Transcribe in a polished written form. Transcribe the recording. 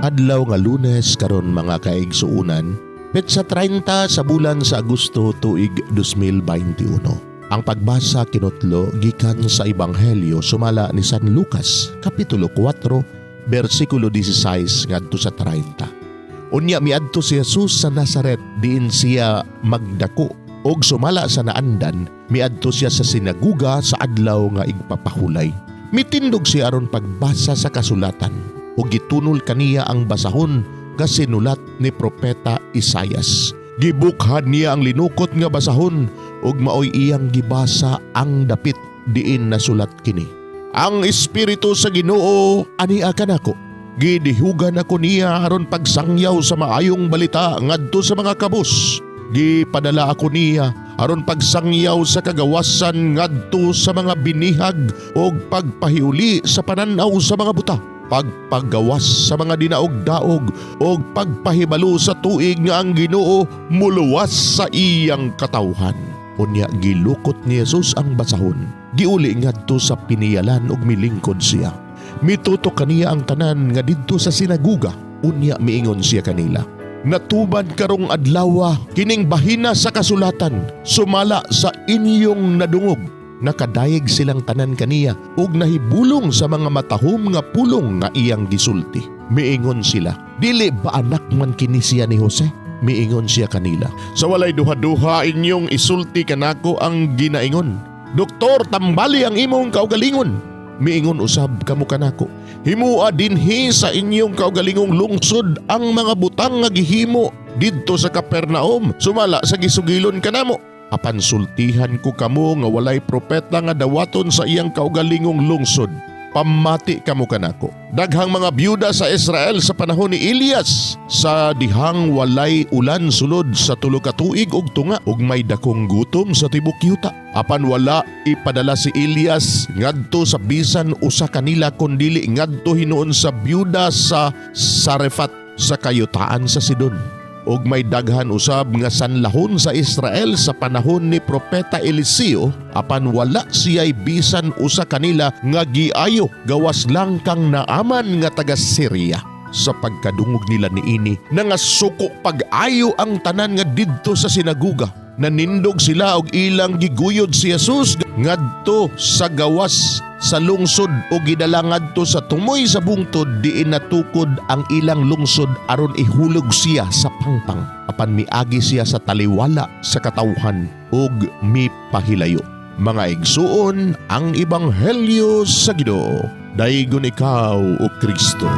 Adlaw nga Lunes karon mga kaigsuunan, petsa 30 sa bulan sa Agosto tuig 2021. Ang pagbasa kinutlo gikan sa Ebanghelyo sumala ni San Lucas kapitulo 4 bersikulo 16 ngadto sa 30. Unya miadto si Jesus sa Nazaret diin siya magdako og sumala sa naandan miadto siya sa sinaguga sa adlaw nga igpapahulay. Mitindog siya aron pagbasa sa kasulatan ug gitunol kaniya ang basahon nga sinulat ni propeta Isaias. Gibukhan niya ang linukot nga basahon ug maoy iyang gibasa ang dapit diin nasulat kini. Ang Espiritu sa Ginoo ania kanako. Gidihugan ako niya aron pagsangyaw sa maayong balita ngadto sa mga kabus. Gipadala ako niya aron pagsangyaw sa kagawasan ngadto sa mga binihag ug pagpahiuli sa pananaw sa mga buta. Pagpagawas sa mga dinaog-daog o pagpahibalo sa tuig nga ang Ginoo muluwas sa iyang katawhan. Unya gilukot ni Jesus ang basahon. Giuli ngadto sa piniyalan ug milingkod siya. Mitutok kaniya ang tanan nga didto sa sinaguga. Unya miingon siya kanila, "Natuban karong adlaw kining bahina sa kasulatan sumala sa inyong nadungog." Nakadayeg silang tanan kaniya ug nahibulong sa mga matahom nga pulong nga iyang gisulti. Miingon sila, "Dili ba anak man kini siya ni Jose?" Miingon siya kanila, "Sa walay duha-duha inyong isulti kanako ang ginaingon. Doktor, tambali ang imong kaugalingon." Miingon usab kamo kanako, "Himua dinhi sa inyong kaugalingong lungsod ang mga butang nga gihimo didto sa Capernaum sumala sa gisugilon kanamo. Apan sultihan ko kamo nga walay propeta nga dawaton sa iyang kaugalingong lungsod. Pamati kamo kanako. Daghang mga byuda sa Israel sa panahon ni Elias sa dihang walay ulan sulod sa 3 ka tuig ug tunga ug may dakong gutom sa tibok yuta. Apan wala ipadala si Elias ngadto sa bisan usa kanila kundi ngadto hinuon sa byuda sa Sarefat sa kayutaan sa Sidon. Og may daghan usab nga sanlahon sa Israel sa panahon ni propeta Eliseo apan wala siya'y bisan usa kanila nga giayo gawas lang kang Naaman nga taga Syria. Sa pagkadungog nila niini nangasuko pag-ayo ang tanan nga didto sa sinaguga. Nanindog sila og ilang giguyod si Jesus ngadto sa gawas sa lungsod o gidala ngadto sa tumoy sa bungtod diin natukod ang ilang lungsod aron ihulog siya sa pangpang. Apan miagi siya sa taliwala sa katawhan ug mipahilayo. Mga igsuon ang Ebanghelyo sa Ginoo. Daygon ikaw o Kristo.